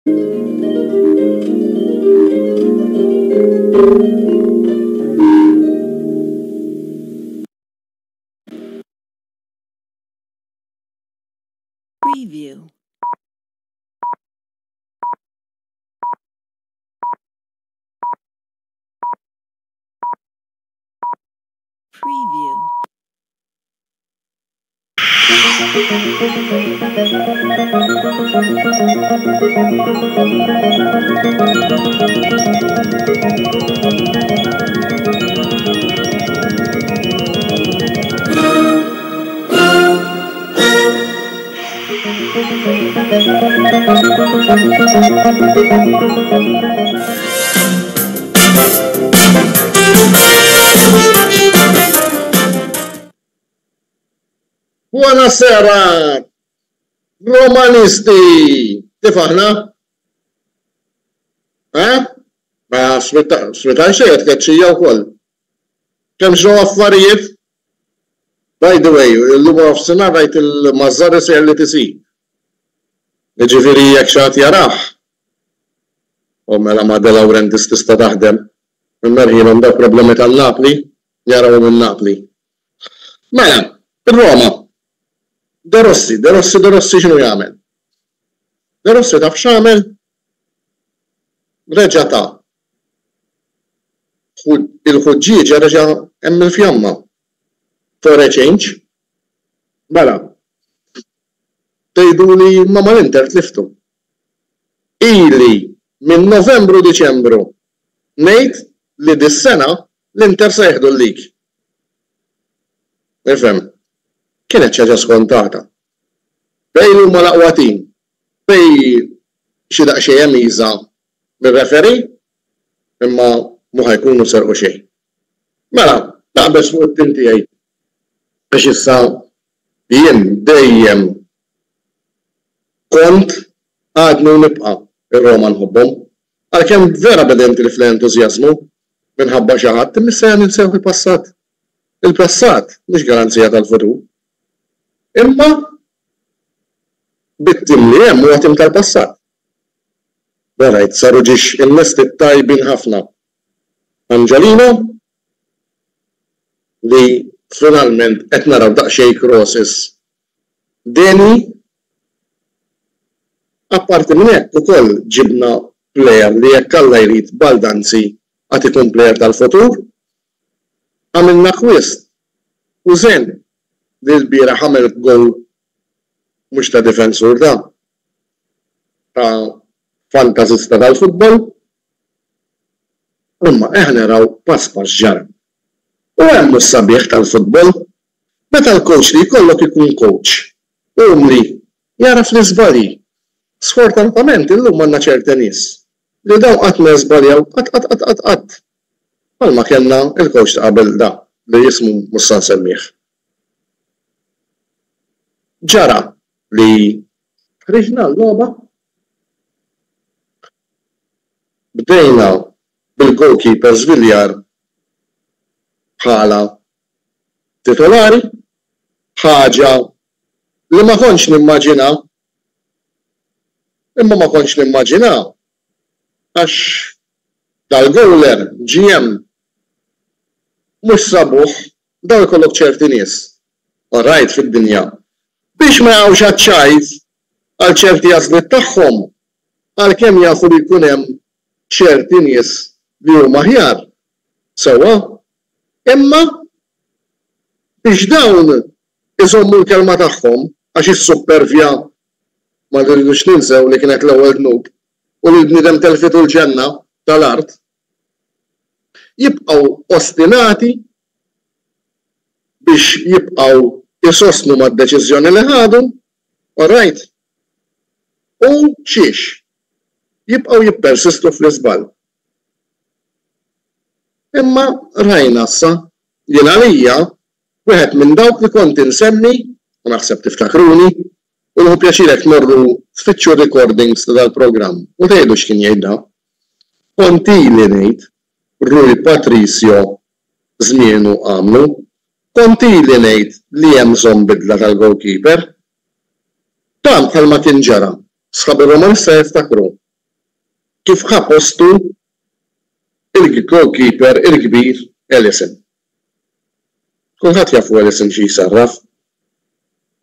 Preview. Preview. Buonasera, romanisti! Kif aħna? Ma smitaj xejn tkeċċija wkoll. Kemm ġew affarijiet? By the way, l-lum f'sena rajt il-mażżar isir li tisir. Jiġifieri jekk xi ħadd jarah. U mela ma' De Laurentiis tista' taħdem. Immerħilhom dak problemi tal-Napli, jaraw minn Napli. Mela, ir-Roma. De Rossi x'inhu jagħmel? De Rossi taf x'għamel? Reġa' ta' il-ħuġġieġ reġa' hemm il-fjamma. For a change. Mela. Tgħiduli ma mal-Inter tliftu. Ili minn Novembru Diċembru ngħid li dis-sena l-Inter se jieħdu l-lig. Ifhem. Kienet ċaġa skontata. Bej huma l-aqwa tim, bej xi daqsxejn emiża mir-referi, imma mhu ħajkunu serqu xejn. Mela, naqbes fuq it-tim tiegħi. Biex issa jien dejjem kont għadnu nibqa' ir-Roma nħobbhom, għalkemm vera bedemt fl-entużjażmu minħabba xi ħadd imissa ninsew il-passat. Il-passat mhux garanzija tal-futur. Imma bit-tim li hemm huwa tim tal-passat. Verajt saru ġiex innesti tajbin ħafna. Angelino li finalment qed naraw daqsxejn crosses. Deni apparti minn hekk ukoll ġibna plejer li jekk Alla jrid Baldanzi għad ikun plejer tal-futur. Għamilna kwist. U żen li l-bieraħ għamel gowl mhux ta' difensur ta' fantasista tal-futbol. Imma eħna raw pass ġara. U hemm is-sabiħ tal-futbol meta l-coach li jkollok ikun coach. Li jaraf l-iżbalji. Sfortunatament illum għandna ċerti nies li dawn qatt ma żbaljaw qatt. Malma kellna il-coach ta' qabel da li jismu Mussa Semmieħ. Ġara li ħriġna l-logħba bdejna bil-goalkeeper Viljar bħala titolari, ħaġa li ma kontx nimmaġina, imma ma kontx nimmaġina għax tal-gowler GM mhux sabuħ daw ikollok ċerti nies. Orajt fid-dinja. Biex ma jgħawx għaċċajt għal ċerti għażliet tagħhom għalkemm jafu li jkun hemm ċerti nies li huma aħjar. Sewwa, imma biex dawn iżommu l-kelma tagħhom għax is-supervja ma rridux ninsew li kienet l-ewwel gnub u li bniedem telfitu l-ġenna tal-art jibqgħu ostinati biex jibqgħu jisostnu mad-deċiżjoni li ħadu, orajt, u xiex jibqgħu jippersistu fl-iżball. Imma rajna issa jien għalija wieħed minn dawk li kont insemmi, u naħseb tiftakruni, u nħu pjaċirek tmorru tfittxu recordings tal-programm u tgħidu x'kien jgħidha. Konti li ngħid Rui Patricio żmienu għamlu, konti li ngħid li hemm bżonn bidla tal-goalkeeper. Tant bħalma kien ġara, sħabi Romanista jiftakru kif ħapostu il-goalkeeper il-kbir Ellison. Kulħadd jafu Ellison xi jsarraf.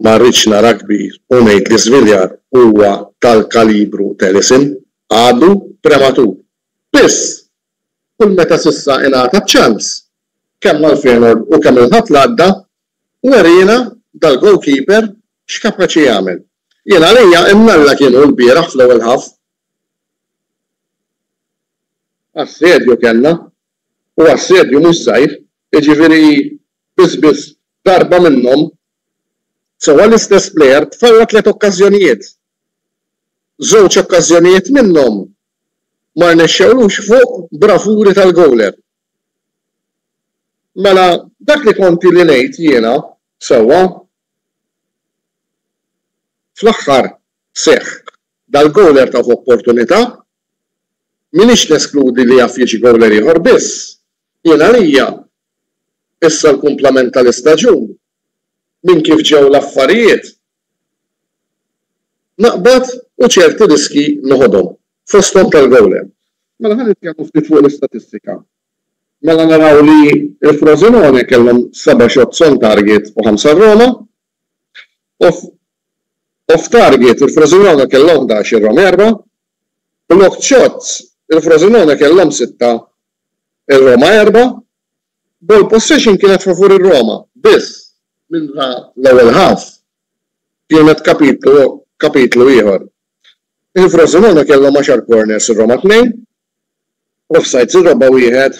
Ma rridx nara kbir u ngħid li Żviljar huwa tal-kalibru ta' Ellison għadu prematur. Biss kull meta s'issa ingħata ċans kemm mal-Feyenoord u kemm il-ħadd l-għadda werina dal-goalkeeper x'kapaċi jagħmel. Jien għalija imnalla kienu l-bieraħ fl-ewwel ħaf. Assedju kellna u assedju mhux żgħir, jiġifieri biss darba minnhom sewa l-istess plejer tfalla 3 okkażjonijiet. Żewġ okkażjonijiet minnhom ma rnexxewlux fuq bravuri tal-goaler. Mela dak li konti li ngħid jiena sewwa fl-aħħar seħħ dal-goaler ta' opportunità minix neskludi li jaf jiġi goaler ieħor biss. Jien għalija issa l-kumplament tal-istaġun minn kif ġew l-affarijiet naqbad u ċerti riski noħodhom fosthom tal-goaler. Mela ħan nitkellmu ftit fuq l-istatistika. Mela naraw li il-Frosinone kellhom 7 shots on target u 5 Roma. Off target il-Frosinone kellhom 11 Roma 4. Blocked shots il-Frosinone kellhom 6 il-Roma 4. Ball possession kienet favur il-Roma biss minn l-ewwel ħaf kienet kapitlu ieħor. Il-Frosinone kellhom 10 corners il-Roma 2, offsides il-Roma 1,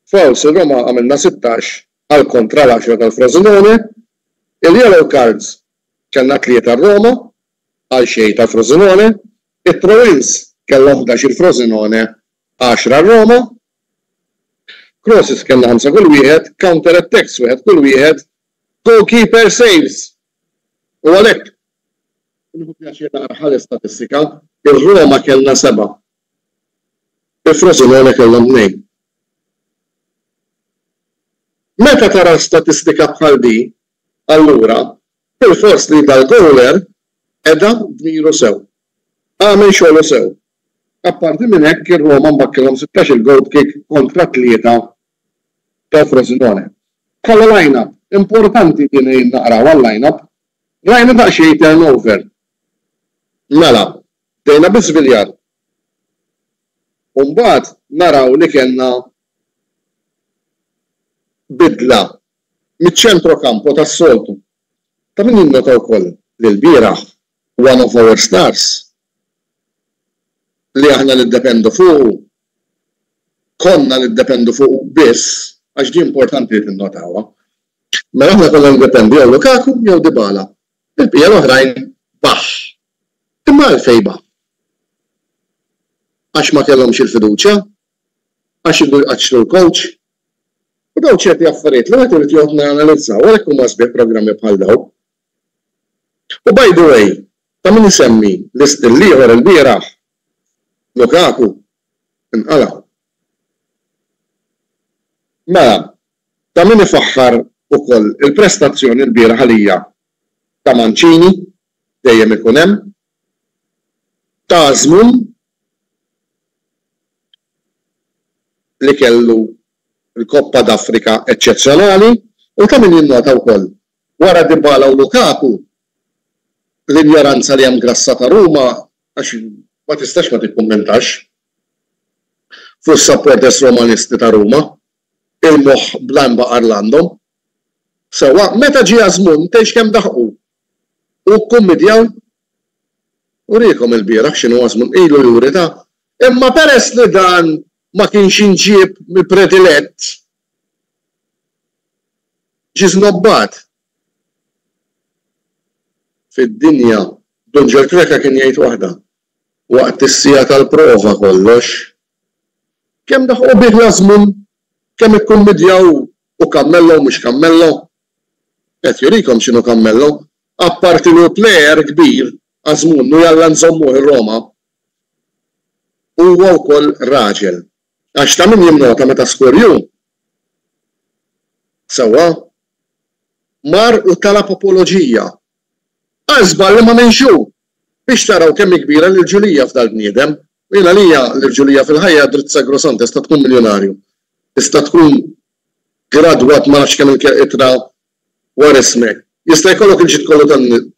fouls il-Roma għamilna 16 għal kontra l-10 tal-Frosinone, il-yellow cards kellna 3 Roma għal xejn tal-Frosinone, it-throw-ins kellhom 11 il-Frosinone 10 Roma, crosses kellna 5 kull wieħed, counter attacks wieħed kull wieħed, goalkeeper saves. U għalhekk pjaċir naqra l-istatistika, il-Roma kellna 7. Il-Frosinone kellhom 2. Meta tara statistika bħal di, allura bil-fors li dal-goaler edha dmiru sew. Għamel xogħlu sew. Apparti minn hekk ir-Roma mbakkilhom 16 goal kick kontra 3 tal-Frosinone. Kollha line-up importanti din naqraw għal-line-up, rajna daqsxejn turnover. Mela, dejna biż-Żviljar. U mbagħad naraw li kellna bidla miċ-ċentro kampo tas-soltu. Ta' min jinnota wkoll li l-bieraħ one of our stars li aħna niddependu fuq konna niddependu fuq biss għax di importanti li tinnotawha. Mela aħna konna niddependu jew Lukaku jew Dybala. Il-bqija l-oħrajn baħ. Imma għalfejn baħ. Għax ma kellhomx il-fiduċja, għax għaxlu l-coach. U daw ċerti affarijiet li għet irid joħodna analizzaw, għalhekk huma sbieħ programmi bħal daw. U by the way, ta' min isemmi l-istil ieħor il-bieraħ Lukaku inqala. Mela, ta' min ifaħħar ukoll il-prestazzjoni l-bieraħ għalija ta' Mancini dejjem ikun hemm, ta' Azmun li kellu il-Koppa d'Afrika eċċezzjonali u ta' min jinnota wkoll wara Dybala u Lukaku l-ignoranza li hemm grassa ta' Ruma għax ma tistax ma tikkummentax fuq supporters Romanisti ta' Ruma il-moħħ blan baqar l-għandhom. Sewa meta ġie Azmun tgħix kemm daħqu u kummedjaw u rikom il-bieraħ x'inhu Azmun ilu juri ta' imma peress li dan ma kienx inġieb mill-predilett ġi snobbat. Fid-dinja Don Ġorkreka kien jgħid waħda waqt is-sija tal-prova kollox. Kemm daħqu bih l-Azmun, kemm ikkummedjaw u kammello mhux kammello. Qed jurikom x'inhu kammello, apparti lu plejer kbir Azmun u jalla nżommuh ir-Roma. Huwa wkoll raġel. Għax ta' min jinnota meta skorju. Sewwa mar u talab apoloġija. Għażbal li ma minxu biex taraw kemm kbira l-ġulija f'dal-bniedem Jiena lija l-irġulija fil-ħajja dritt sagrosant, tista' tkun miljonarju. Tista' tkun gradwat ma nafx kemm il-itra wara ismek. Jista' jkollok il-ġid kollu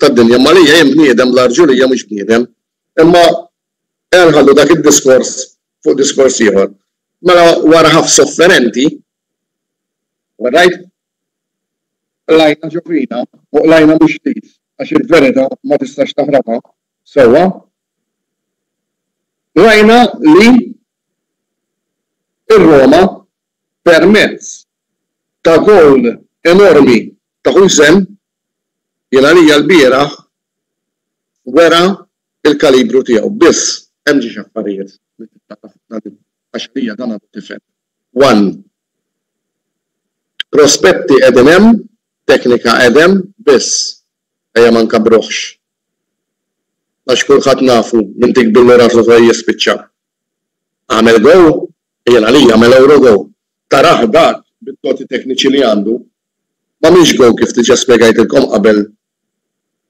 tad-dinja, ma lija hemm bniedem l-arġulija mhux bniedem. Imma nħallu dak id-diskors fuq diskors ieħor. Mela wara ħaf sofferenti, rajt lajna ġofrina u lajna mhux tis, għax il-verità ma tistax taħrabha sewwa. Rajna li ir-Roma permezz ta' gol enormi ta' Huijsen jiena lija l-bieraħ wera il-kalibru tiegħu. Biss hemm ġiex affarijiet għax hija dan tifhem. One. Prospetti qegħdin hemm, teknika qegħdin biss ejja ma nkabruhx. Għax kulħadd nafu minn dik bil-rasu jispiċċa. Għamel go, jiena li għamel euro go. Taraħ dak bid-doti tekniċi li għandu, ma mhix go kif tiġa spjegajtilkom qabel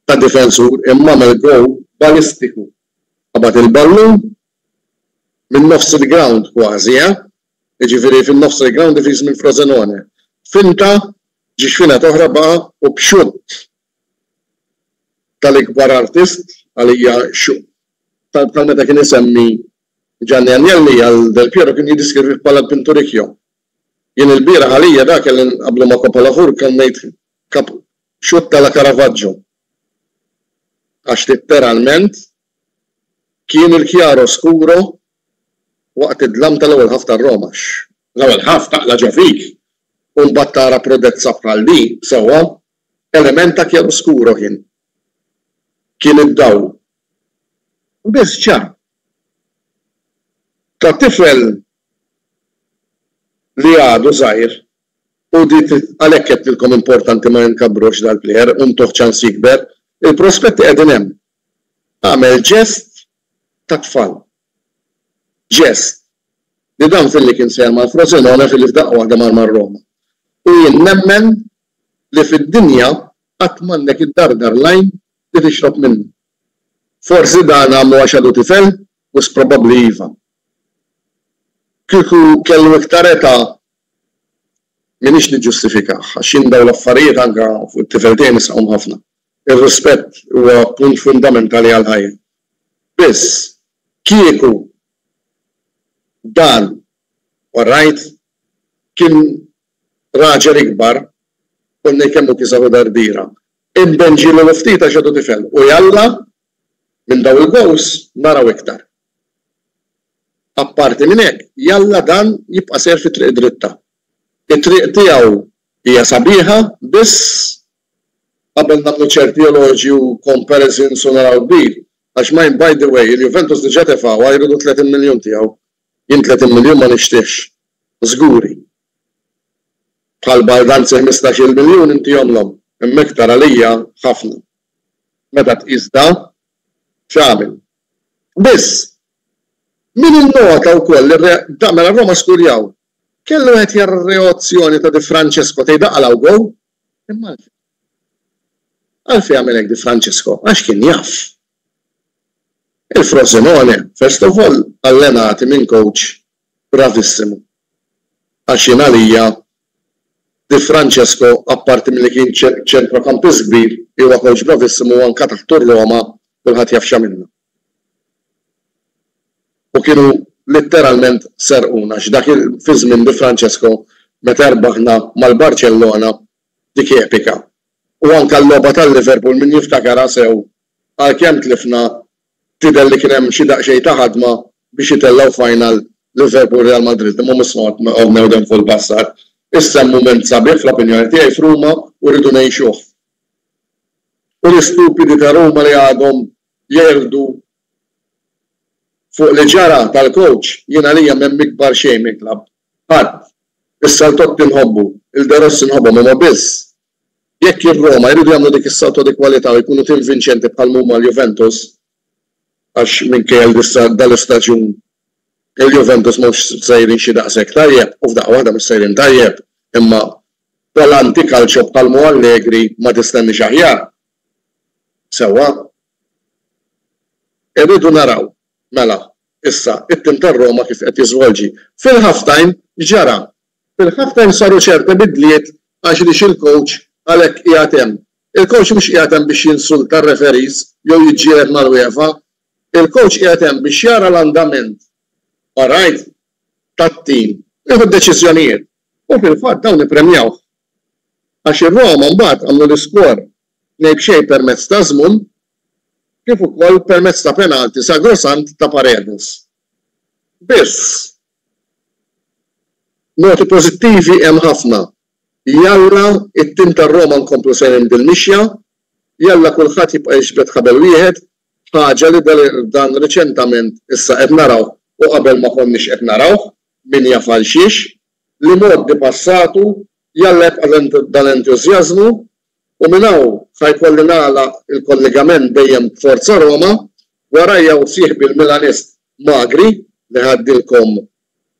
ta' difensur, imma għamel go balistiku. Qabad il-ballu minn nofs il-ground kważi, jiġifieri fin-nofs il-ground ifis minn Frosinone. Finta ġiex fina toħra baqa u b'xutt tal-ikbar artist għalija tal-meta kien isemmi Gianni Agnelli għal Del Piero kien jiddiskrivih bħala l-Pinturicchio. Jien il-bieraħ għalija dak li qablu ma' Coppola Fur kan ngħid xutt tal Caravaggio. Għax literalment kien il-kjaro skuro waqt id-dlam tal-ewwel ħaf tar-Romax. L-ewwel ħaf taqla ġo fik u mbagħad tara prodezza bħal di sewwa element ta' kjaro skuro kien id-dawl. Biss ċar. Ta' tifel li għadu żgħir u di għalhekk qedtilkom importanti ma jinkabrux dal-plejer u ntuħ ċans jikber, il-prospetti qegħdin hemm. Għamel ġest ta' tfal. Ġest. Li dan fil-li kien sejjer mal-Frosinone fil-li f'daqqa waħda mar-Roma. U jien nemmen li fid-dinja qatt m'għandek id-dardar lajn li tixrob minnu. Forsi dan għamlu għax għadu tifel, u probabbli iva. Kieku kellu iktar età minix niġġustifikaħ, għax jindaw l-affarijiet anke fuq it-tifel tiegħi nisqhom ħafna. Ir-rispett huwa punt fundamentali għall-ħajja. Biss kieku dan orajt kien raġel ikbar konna kemmu kisabu dardira. Imbenġilu l-ftit għax għadu tifel. U jalla minn daw il-gows naraw iktar. Apparti minn hekk, jalla dan jibqa' ser fi triq dritta. It-triq tiegħu hija sabiħa biss qabel nagħmlu ċerti eloġi u comparisons u naraw kbir. Għax mind by the way, il-Juventus diġà tefgħu jridu 30 miljun tiegħu. Jien 30 miljun ma nixtiex. Żguri. Bħal Baldanzi 15 miljun inti jomlhom. Imma iktar għalija ħafna. Meta tqis da x'għamel. Biss min innota wkoll da mela Roma skurjaw. Kellu qed jara reazzjoni ta' Di Francesco tgħidaqalaw gow. Imma għalfejn għamel hekk Di Francesco għax kien jaf. Il-Frosinone, first of all, allenati minn coach bravissimo. Għax jien għalija Di Francesco, apparti mill-li kien ċentrokampist kbir, huwa coach bravissimo anke taħt Roma kulħadd jaf x'għamilna. U kienu letteralment serquna x'dak fi żmien Di Francesco meta erbaħna mal-Barcellona dik epika. U anke l-logħba tal-Liverpool min jiftakara sew għalkemm tlifna tidher li kien hemm xi daqsxejn ta' ħadma biex jitellgħu final Liverpool Real Madrid. Imma misnot newden fuq il-passat. Issa mument sabiħ fl-opinjoni tiegħi f'Ruma u rridu ngħixuh. U l-istupidi ta' Ruma li għadhom jerdu fuq li ġara tal-coach jiena lija m'hemm ikbar xejn mill-klabb. Ħadd is-Saltotti nħobbu, il-Derossi nħobbu ma biss. Jekk ir-Roma jridu jagħmlu dik is-salto di kwalità u jkunu tim vinċenti bħal huma l-Juventus għax minkejja dal-istaġun il-Juventus mhux sejrin xi daqshekk tajjeb u f'daqqa waħda mhux sejrin tajjeb, imma tal-antikalċo bħal Allegri ma tistennix aħjar. Sewwa. Irridu naraw, mela, Issa, it-tim tar-Roma kif qed jiżvolġi. Fil-halftime ġara. Fil-halftime saru ċerta bidliet għax li il-coach għalhekk qiegħed hemm. Il-coach mhux qiegħed hemm biex jinsulta r-referees jew jiġġieled mal-UEFA. Il-coach qiegħed hemm biex jara l-andament. All right? Tat-tim. Jieħu d-deċiżjonijiet. U fil-fatt dawn ippremjawh. Għax ir-Roma mbagħad għamlu l-iskor ngħid xejn permezz ta' żmien kif ukoll permezz ta' penalti sagrosant ta' Paredes. Biss. Noti pożittivi hemm ħafna. Jalla it-tim tar-Roma nkomplu sejrin bil-mixja, jalla kulħadd jibqa' jiġbed ħabel wieħed, ħaġa li dan riċentament issa qed naraw u qabel ma konniex qed narawh min jafal xiex, li modi passatu jalla jibqa' dan entużjażmu u minn hawn ħajkolli nagħlaq il-kollegament dejjem Forza Roma warajja u sieħbi l-Milanist Magri li ħaddilkom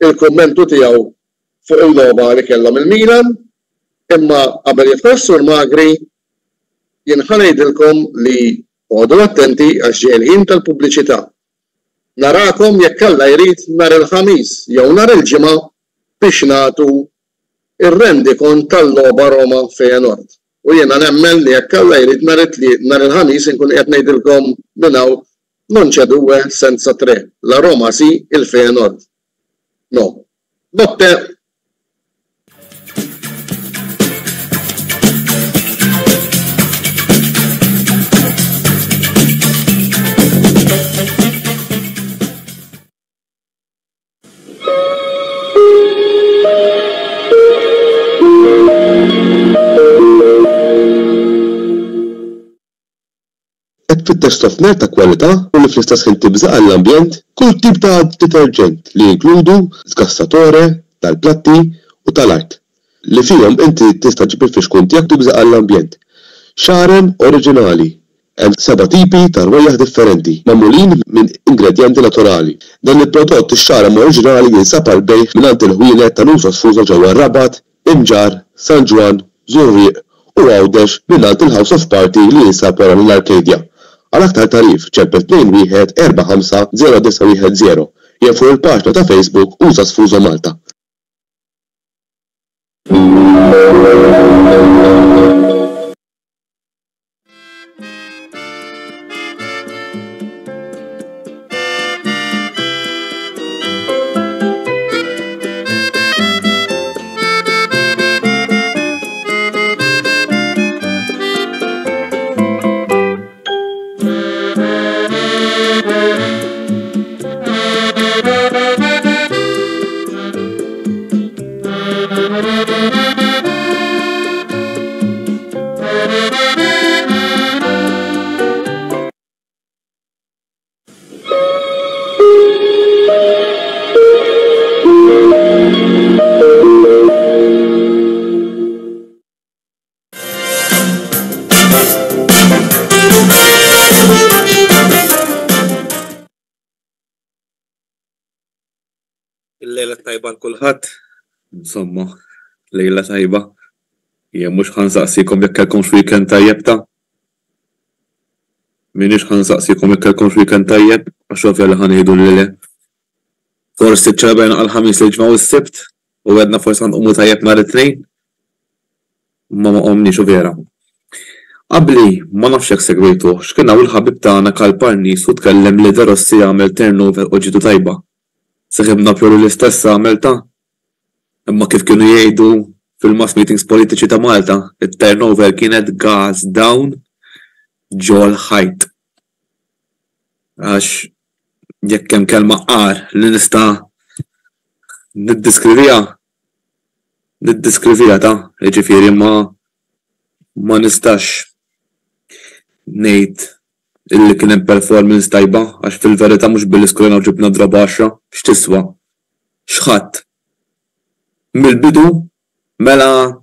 il-kummentu tiegħu fuq il-logħba li kellhom il-Milan, imma qabel jitfassur Magri jien ħanejdilkom li għodu attenti għax ġej il-ħin tal-pubbliċità. Narakom jekk alla jrid nhar il-ħamis jew nhar il-ġimgħa biex nagħtu ir-rendikont tal-logħba Roma Feyenoord. U jiena nemmen li jekk alla jrid nhar il-ħamis inkun qed ngħidilkom minn hawn non c'è due senza tre. La Roma sì, il Feyenoord no. Notte. Fit-test of ta' kwalità u li fl-istess ħin tibżaq għall-ambjent kull tip ta' deterġent li jinkludu zgassatore tal-platti u tal-art li fihom inti tista' ġib il-fixkun tiegħek tibżaq għall-ambjent. Xarem oriġinali. Hemm 7 tipi ta' rwejjaħ differenti magħmulin minn ingredjenti naturali. Dan il-prodott ix-xarem oriġinali jinsab għall-bejgħ mingħand il-ħwienet tal-użu sfuża ġewwa Rabat, Imġar, San Ġwan, Żurrieq u Għawdex mingħand il-House of Party li jinsab wara l-Arkadja. Għal aktar tarif ċempel 2-1-4-5-0-9-10 jew fuq il-paġna ta' Facebook Uża Sfuża Malta. Il-lejla tajba l-kulħadd, insomma, lejla tajba. Jien mhux ħansaqsikom jekk kellkomx weekend tajjeb ta'. Minix ħansaqsikom jekk kellkomx weekend tajjeb, għax ovvja li ħanieħdu l-lele. Forsi ċċelebajna għal-ħamis li ġmaw is-sibt u għedna forsi ħanqumu tajjeb nhar it-tnejn. Ma qomniex u vera. Qabli ma nafx hekk segwejtu, x'kien hawn il-ħabib tagħna Kalparnis u tkellem li De Rossi jagħmel turnover u ġidu tajba. Seħibna pjoru l-istess għamelta. Imma kif kienu jgħidu fil-mass meetings politiċi ta' Malta, il-turnover kienet gas down ġol ħajt. Għax jekk hemm kelma qar li nista' niddiskrivija ta' jiġifieri ma nistax ngħid illi kien hemm performance tajba għax fil-verità mhux bil-iskrena u ġibna draba 10 x'tiswa. X'ħadd. Mill-bidu mela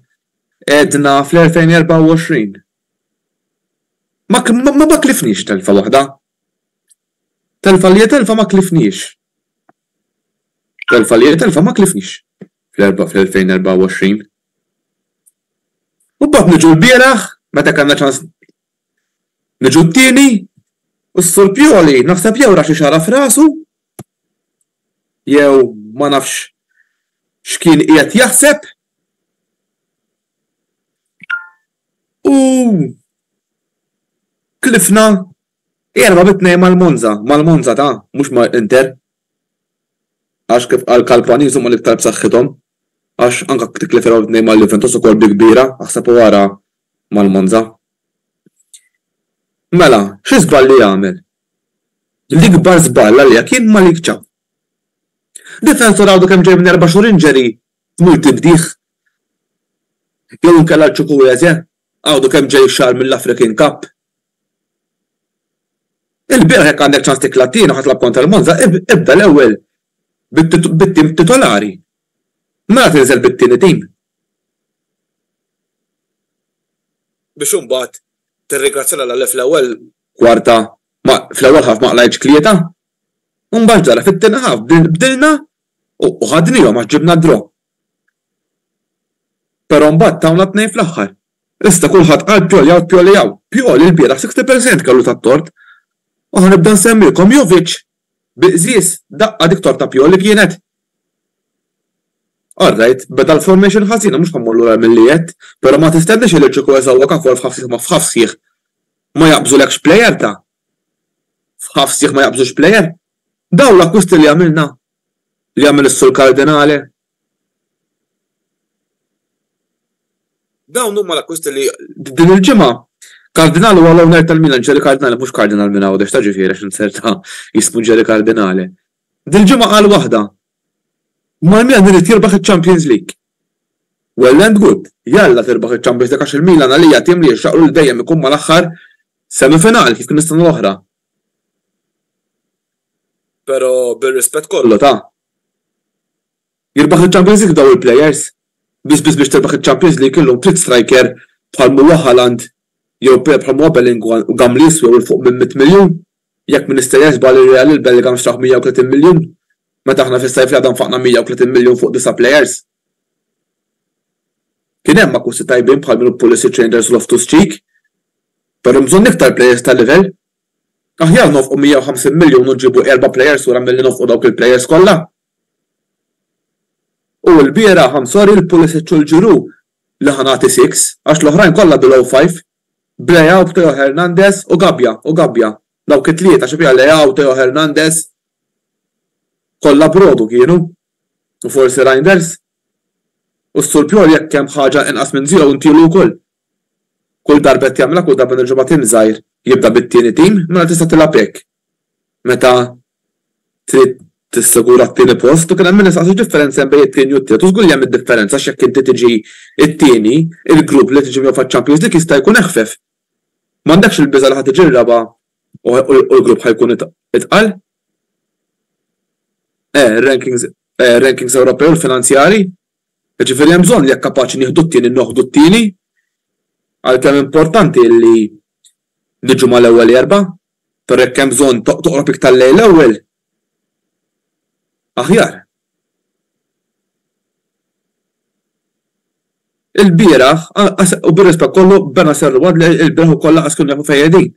qegħdna fl-2024. Ma klifniex telfa waħda. Telfa li telfa ma klifniex. Telfa li telfa ma klifniex fl-2024. U bad niġu l-bieraħ meta kellna ċans niġu t-tieni u s-Sur Pioli naħseb jewra xi xara f'rasu jew ma nafx x'kien qiegħed jaħseb u klifna 4-2 mal-Monza ta' mhux mal-Inter. Għax kif għal Kalpani huma l-iktar b'saħħithom għax anke tiklif 4-2 mal-Juventus ukoll bi kbira aħseb wara mal-Monza. Mela, xi żball li jagħmel? L-ikbar żball għalija kien Malik Chow. Difensur għadu kemm ġej minn 4 xhur inġeri tmur tibdih. Jew inkella l-Chukwueze għadu kemm ġej xahar mill-African Cup. Il-bieraħ jekk għandek ċans tiklattina ħatlab kontra l-Monza, ibda l-ewwel bit-tim titolari. Mela tinżel bit-tieni tim. Biex imbagħad tirringrazzjala l fl-ewwel kwarta fl-ewwel ħaf ma qlajtx klieta. U mbagħad ġara fit-tieni ħaf bdilna u ħadnihom għax ġibna draw. Però mbagħad tawna tnejn fl-aħħar. Issa kulħadd qal Pioli Pioli l-bieraħ 60% kellu tat-tort. U ħanibda nsemmilkom Jovic biqżies daqqa dik torta Pioli kienet. Alright, beda l-formation ħażina mhux ħammur lura mill-liet, però ma tistennix li Chukwueze huwa kafol f'ħafsih ma jaqbżulekx plejer ta' f'ħafsih ma jaqbżux plejer. Dawn l-akkwisti li għamilna li għamil is-Sur Kardinali. Dawn huma l-akkwisti li din il-ġimgħa Kardinali huwa l-owner tal-Milan, Ġeri Kardinali mhux Kardinal minn hawn ta' ġifieri għax inserta jismu Ġeri Kardinali. Dil-ġimgħa qal waħda. Mal-Milan irid jirbaħ iċ-Champions League. Well and good, jalla tirbaħ iċ-Champions League għax il-Milan għalija tim li jxaqru l dejjem ikun mal-aħħar semifinali kif kien nistgħu l-oħra. Però bir-rispett kollu ta' jirbaħ iċ-Champions League daw il-plejers. Biex tirbaħ iċ-Champions League illum trid striker bħal Mo Haaland jew bħal Belling u Gamlis jew il-fuq minn 100 miljun. Jekk min isterjex bħal ir-Real il-Bellingham xtraħ 130 miljun. Meta aħna fis-sajf li għadhom faqna 130 miljun fuq 9 plejers. Kien hemm akkusti tajbin bħal minn Pulisic, Chambers u Loftus-Cheek. Però bżonn iktar plejers tal-livell. Aħjar nofqu 150 miljun u nġibu 4 plejers wara milli nofqu dawk il-plejers kollha. U l-biera ħamsori l-Pulisic u l-Giroud li ħanati 6 għax l-oħrajn kollha below 5. Leao, Teo Hernandez u Gabbia. Dawk it-tlieta xi Leao, Teo Hernandez kollha brodu kienu. U forsi Reinders. U s-Sur Pioli jekk hemm ħaġa inqas minn 0 intilu wkoll. Kull darbet jagħmilha kull darba nirġa' tim żgħir jibda bit-tieni tim, mela tista' tilab hekk. Meta trid tissigura t-tieni post u kien hemm nistaqsi differenza bejn it-tieni u t-tielet. U żgur li hemm id-differenza għax jekk inti tiġi it-tieni, il-grupp li tiġi miegħu faċ-Champions League jista' jkun eħfef. M'għandekx il-biża li ħadd tiġi r-raba' u l-grupp ħajkun itqal. Rankings Ewropew u finanzjari. Ġifieri hemm bżonn li jekk kapaċi nieħdu t-tieni noħdu t-tieni. Għalkemm importanti li niġu mal-ewwel 4, però jekk hemm bżonn toqrob iktar lejn l-ewwel. Aħjar. Il-bieraħ, u bir-rispett kollu bena serwad li il-bieraħ ukoll laqas kienu jafu fejn qegħdin.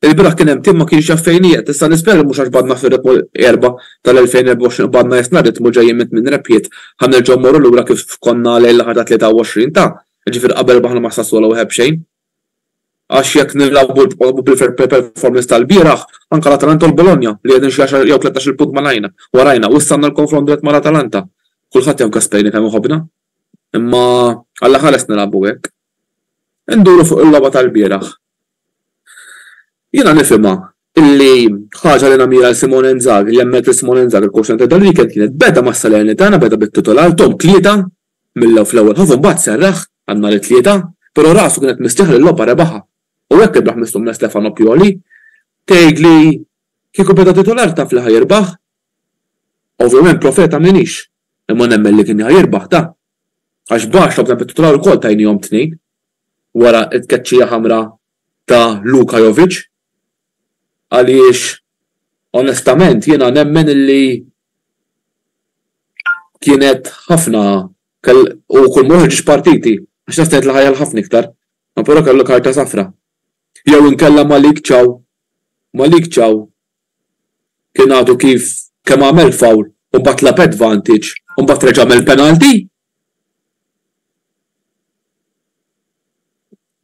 Il-bieraħ kien hemm tim ma kienx jaf fejn hija, tista' nispera mhux għax badna fir-ritmu 4 tal-2024 badna jesna ritmu ġejjin minn repjiet ħanerġgħu mmorru lura kif konna lejn l-aħħar ta' 23 ta' ġifier qabel baħna ma Sassuolo u xejn. Għax jekk nilagħbu bil-performance tal-bieraħ anke l-Atalanta u l-Bologna li qegħdin xi 10 jew 13 punt malajna warajna u issa għandna l-konfront dirett mal-Atalanta. Kulħadd hemm Gasperini kemm iħobbna. Imma alla ħares nilagħbu hekk. Induru fuq il-logħba tal-bieraħ. Jiena nifhimha illi ħaġa li namira l-Simone Inzaghi li hemmhekk il-Simone Inzaghi il-coach tal-weekend kienet beda mas-Salernitana beda bit-titolar tom tlieta mill fl-ewwel ħofu mbagħad serraħ għandna l-tlieta, però rasu kienet mistieħ li l-logħba rebaħa. U hekk ibraħ mistumna Stefano Pioli tgħidli kieku beda titolar taf li ħajirbaħ. Ovvjament profeta minix, imma nemmen li kien ħajirbaħ ta' għax baħx tabna bit-titolar ukoll tajnihom 2 wara t-tkeċċija ħamra ta' Luka Jovic. Għaliex, onestament, jiena nemmen illi kienet ħafna u kull moħġġ partiti, għax nastet l-ħajja l-ħafna iktar, ma però kellu karta safra. Jew inkella Malik Chow kien għadu kif kemm għamel fawl u mbagħad lab advantage, u mbagħad reġa' mill-penalty.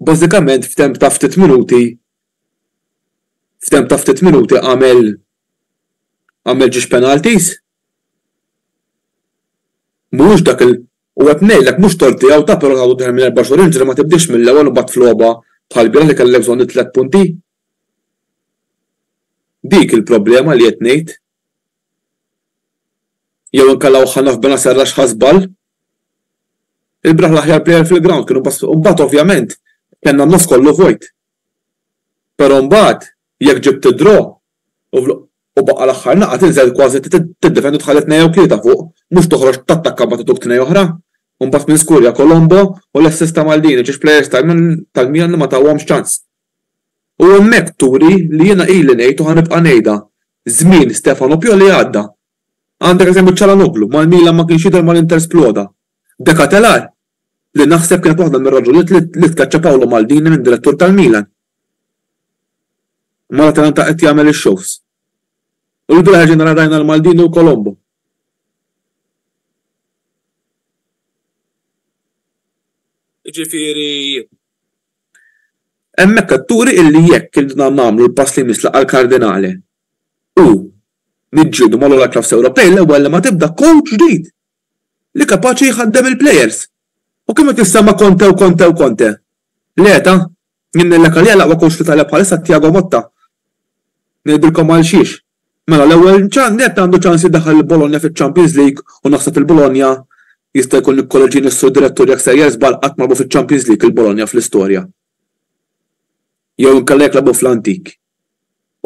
Bażikament f'temp ta' ftit minuti għamel ġiex penalties. Mhux dak u qed ngħidlek mhux torti jew ta' però tagħdu minn 14 inġri ma tibdix mill-ewwel u mbagħad fl-logħba bħal-bira li kellek bżonn 3 punti. Dik il-problema li qed ngħid. Jew inkella ħanaf bena serrax ħasbal. Il-braħ l-aħjar plejer fil-ground kienu mbagħad ovvjament kellna n-nofs kollu vojt. Però mbagħad jekk ġibt id-draw u baqqa l-aħħar naqa' tinżel kważi tiddefendu tħallet jew tlieta fuq, mhux toħroġ tattakka ma tituk tnejn oħra. Mbagħad minn Skurja Colombo u l-assista Maldini ġiex plejers tal-Milan li ma tawhomx ċans. U hemmhekk turi li jiena ili ngħid u ħanibqa' ngħidha. Żmien Stefano Pioli għadda. Għandek eżempju Ċalanoglu mal-Milan ma kienx jidher mal-Inter sploda. Dekatelar li naħseb kienet waħda mir-raġunijiet li tkaċċa Paolo Maldini minn direttur tal-Milan. Mara Atalanta qed jagħmel ix-shows. U l-bilaħ ġenerali rajna l-Maldini u Colombo. Ġifieri hemmhekk qed turi illi jekk ilna nagħmlu l-pass li mislaq għall-Kardinali u niġġieldu mal-ogħla klabs Ewropej l-ewwel li ma tibda coach ġdid li kapaċi jħaddem il-plejers. U kemm qed jissema Conte. Leta, jien nillek għalija l-aqwa coach fl-Italja bħalissa Thiago Motta. Ngħidilkom għal xiex. Mela l-ewwel net għandu ċans jiddaħħal il-Bologna fiċ-Champions League u naħseb il-Bologna jista' jkun il-kolleġin is-direttur jekk se jeżbal qatt ma fiċ-Champions League il-Bologna fl-istorja. Jew inkella jekk fl-antik.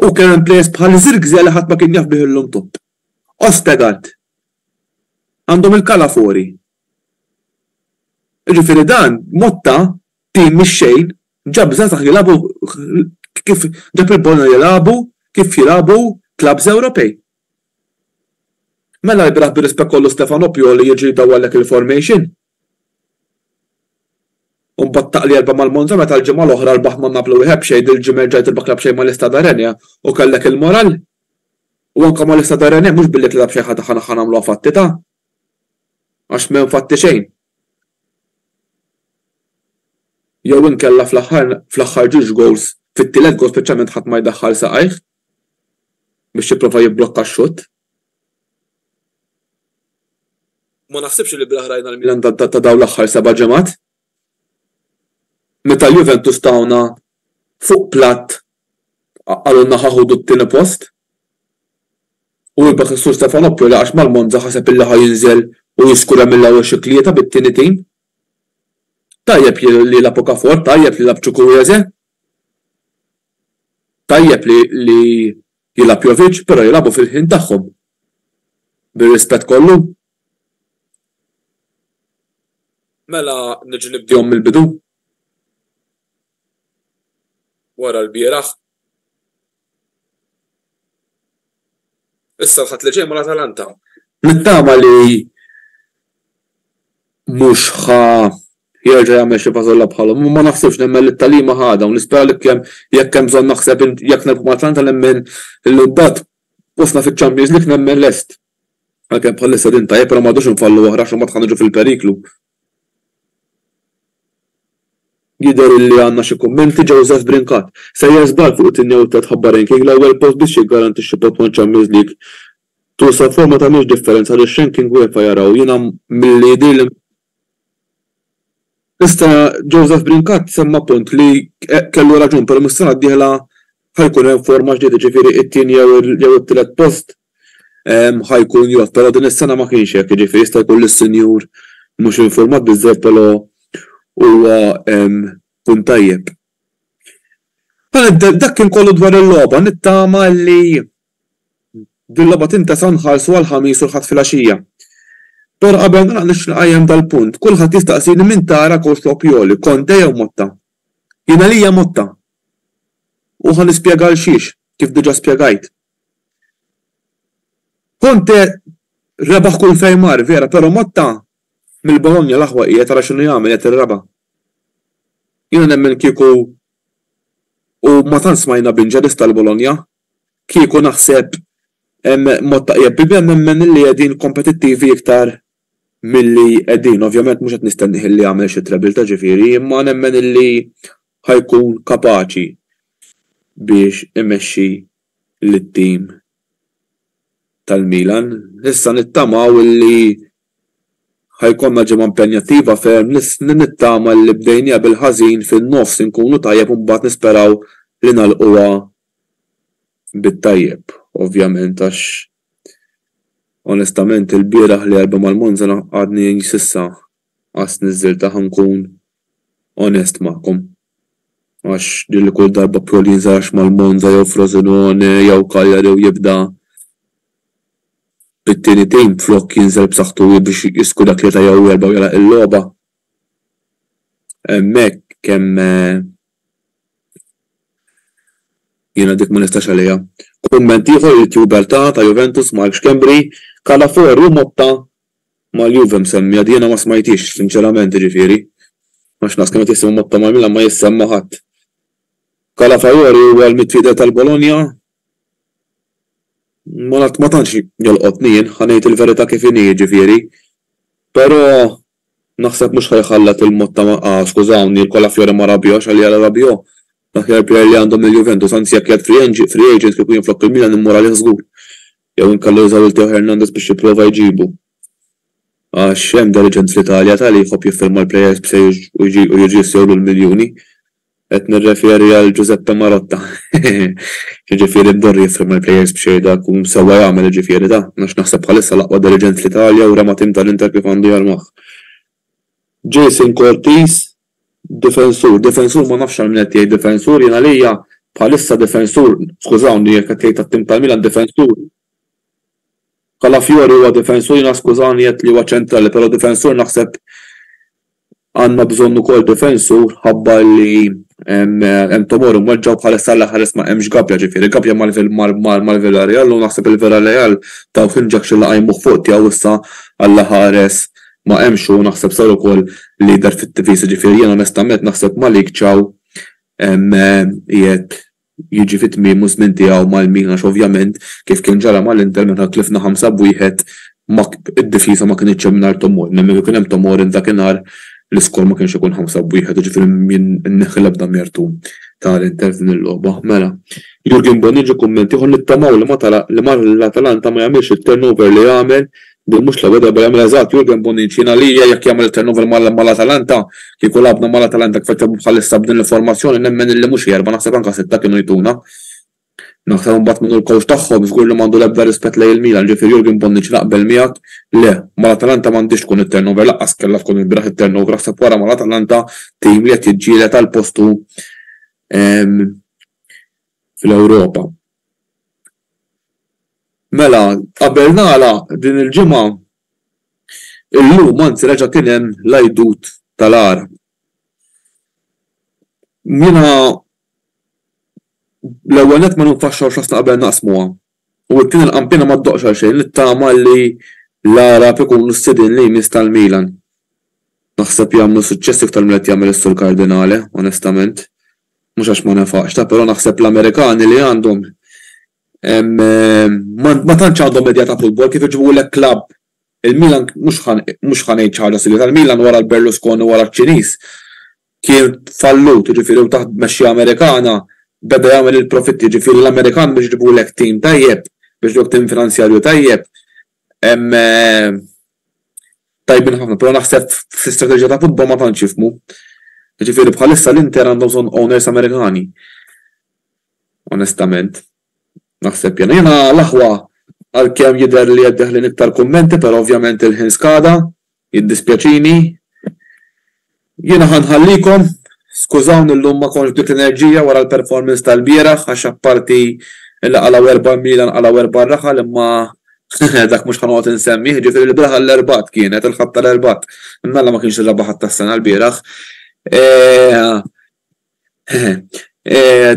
U kien hemm plejers bħal Zirkzee li ħadd ma kien jaf bih illum top. Ostegard. Għandhom il-Kalafori. Ġifieri dan Motta tim mix-xejn ġab żgħażagħ jilagħbu kif ġab il-Bologna jilagħbu kif jilagħbu klabs Ewropej. Mela jbraħ bir-rispett kollu Stefano Pioli jiġi dawwallek il-formation. U mbattaq li erba' mal-Monza meta l-ġimgħa l-oħra rbaħ ma' Napoli wieħed xejn il-ġimgħa ġejt il-baħ klab xejn mal-Istad Arenja u kellek il-moral. U anke mal-Istad Arenja mhux billi tlab xejn ħadd nagħmluha fattita. Għax m'hemm fatti xejn. Jew inkella fl-aħħar ġiex goals fit-tielet goal speċjalment ħadd ma jdaħħal saqajh biex jipprova jibblokka x-xutt. Ma naħsibx li bil-ħrajna l-Milan ta' daw l-aħħar 7 ġimgħat. Meta Juventus tawna fuq platt għalunna ħaħudu t-tieni post. U jibqa' Sur Stefano Pioli għax mal-Monza ħaseb illi ħajinżel u jiskura mill-ewwel xi klieta bit-tieni tim. Tajjeb li la Okafor, tajjeb li la Chukwueze. Tajjeb li jilab Jovic, però jilabu fil-ħin tagħhom. Bir-rispett kollu. Mela niġi nibdihom mill-bidu. Wara l-bieraħ. Issa ħadd li ġej mal-Atalanta. Nittama li mhux jerġa' jagħmel xi fażolla bħalhom, ma naħsibx nemmen li t-talima ħadha u nispera li jekk hemm bżonn naħseb jekk nelbu mal-Atalanta nemmen li mbagħad posna fiċ-Champions League nemmen lest. Għalkemm bħalissa din tajjeb però m'għadux infallu oħra x'ma tħanġu fil-periklu. Jidher li għandna xi kummenti Joseph Brinkat. Se jeżbal fuq it-tieni u tet ħabbarin kien l-ewwel post biex jiggarantixxi post Champions League. Tusa forma ta' mhix differenza li x-ranking UEFA jaraw jiena milli jidhirli. Issa Joseph Brinkat semma punt li kellu raġun però mis-sena d-dieħla ħajkun hemm forma ġdida ġifieri it-tieni jew it-tielet post ħajkun jgħod, però din is-sena ma kienx hekk, ġifieri jista' jkun lis-senjur mhux informat biżżejjed però huwa punt tajjeb. Dak kien kollu dwar il-logħba, nittama li din logħba tintesa nħallsu għal ħamis u l-ħadd filgħaxija. Però qabel naqnex nqajjem dal-punt, kulħadd jistaqsini min tara coach Pioli, Conte jew Motta. Jiena lija Motta. U ħa nispjega l xiex, kif diġà spjegajt. Conte rebaħ kull fejn mar, vera, però Motta mill-Bologna l-aħwa qiegħed tara x'inhu jagħmel qed irraba'. Jiena nemmen kieku u ma tantx smajna b'inġerista tal-Bologna, kieku naħseb mod tajjeb bil-bem nemmen li qegħdin kompetittivi iktar milli qegħdin, ovvjament mhux qed nistennih li jagħmel xi treble ta' ġifieri, imma nemmen illi ħajkun kapaċi biex imexxi lit-tim tal-Milan. Issa nittamaw illi ħajkonna ġimgħa impenjattiva ferm nittama li bdejnija bil-ħażin fin-nofs inkunu tajjeb u mbagħad nisperaw li nagħlquha bit-tajjeb, ovvjament għax onestament il-bieraħ li għalba mal-Monza għadni sissa għas niżilta ħankun onest magħkom. Għax dilli kull darba Pioli jinżarx mal-Monza jew Frosinone jew Cagliari jew jibda bit-tieni tim flok jinżel b'saħħtu biex jisku dak li ta' jew erba' u jalaq il-logħba. Hemmhekk kemm jiena dik ma nistax għalija. Kumment ieħor il-tuber ta' Juventus Mark Schembri Calafiori u Motta mal-Juve msemmija jiena ma smajtix sinċerament ġifieri. Għax nas kemm qed jisimgħu Motta mal-Milan ma jissemma ħadd. Calafiori huwa l-midfielder tal-Bologna ma tantx jolqotni jien ħanejt il-verità kif inhi ġifieri. Però naħseb mhux ħajħallat il-Motta skużawni il-Calafiori ma Rabiot għalli għal Rabiot. L-aħjar player li għandhom il-Juventus, anzi jekk jgħid free agent kif jinflok il-Milan immur għalih żgur. Jew inkallu jużaw il-Teo Hernandez biex jipprova jġibu. Għax hemm dirigents fl-Italja tali jħobb jiffirma l-plejers u jiġi jsewlu l-miljuni. Qed nirreferi għal Giuseppe Marotta. Ġifieri Dorri jiffirma l-plejers b'xejn dak u sewwa jagħmel ġifieri da. Għax naħseb bħalissa l-aqwa dirigent fl-Italja u rema tim tal-Inter kif għandu jarmaħ. Jason Cortez Defensur ma nafx għal minnet jgħid defensur jiena lija bħalissa defensur, skużawni jekk qed jgħid tat-tim tal-Milan defensur. Calafiori huwa defensur jiena skużawni qed li huwa ċentrali, però defensur naħseb għandna bżonn ukoll defensur ħabba li hemm Tomori mweġġaw bħalissa l-aħħar ma hemmx Gabja ġifieri, Gabja mal-Villarreal u naħseb il-Villarreal taw injection li qajmuh fuq tiegħu issa għall-ħares ma hemmx u naħseb sar ukoll lider fit-tifis ġifieri jien onestament naħseb Malik ċaw qiegħed jiġi fit-tmiem żmien tiegħu mal-Milan għax ovvjament kif kien ġara mal-Inter minn tlifna 5-1 id-difisa ma kienx hemm nhar Tomori. Nemmen kien hemm Tomori dakinhar l-iskor ma kienx ikun 5-1 ġifieri inneħħi l-ebda mjertu tal-Inter din il-logħba. Mela, Jurgen Bonnici kummenti ieħor nittamaw li ma l-Atalanta ma jagħmilx it-turnover li jagħmel din mhux l-ewwel darba jagħmel eżatt Jurgen Bonnici jiena li jekk jagħmel it-turnover mal-Atalanta kieku labna mal-Atalanta kif qed bħalissa b'din l-informazzjoni nemmen illi mhux jerba' naħseb anke sitta kienu jtuna. Naħseb imbagħad minnu l-kowx tagħhom żgur li m'għandu l-ebda rispett lejn il-Milan ġifier Jurgen Bonnici naqbel miegħek le mal-Atalanta m'għandix tkun it-turnover laqqas kellha tkun il-biraħ it-turnover naħseb wara mal-Atalanta tim li qed jiġġieled għal postu fl-Ewropa. Mela, qabel nagħlaq din il-ġimgħa illum anzi reġa' kien hemm l-għajdut tal-Arab. Jiena l-ewwel nett ma nfaxxawx ħafna qabel naqsmuha. U t-tieni l-qampina ma ddoqx għal xejn nittama li l-Arab ikunu s-sidin li jmiss tal-Milan. Naħseb jagħmlu suċċess iktar milli qed jagħmel is-Sur Kardinale, onestament. Mhux għax ma nefaqx però naħseb l-Amerikani li għandhom ma tantx għandhom medja ta' futbol kif iġibu lek klabb. Il-Milan mhux ħanejt ħaġa silja tal-Milan wara l-Berlusconi wara ċ-Ċiniż kien fallut ġifieri taħt mexxija Amerikana beda jagħmel il-profitti ġifieri l-Amerikan biex iġibu lek tim tajjeb biex jgħid tim finanzjarju tajjeb tajbin ħafna, però naħseb fl-istrateġija ta' futbol ma tantx jifhmu. Ġifieri bħalissa l-Inter għandhom bżonn owners Amerikani. Onestament. Naħseb jiena l-aħwa għalkemm jidher li qed deħlin iktar kummenti, però ovvjament il-ħin skada, jiddispjaċini. Jiena ħanħallikom, skużawni llum ma kontx bdiet l-enerġija wara l-performance tal-bieraħ għax apparti il-laqgħa erba' Milan qalaw erba' raħal imma dak mhux ħanoqgħod insemmih, ġifieri l-bieraħ l-erbat kienet il-ħabb tal-erbat. Imma ma kienx il-rebaħ tas-sena l-bieraħ.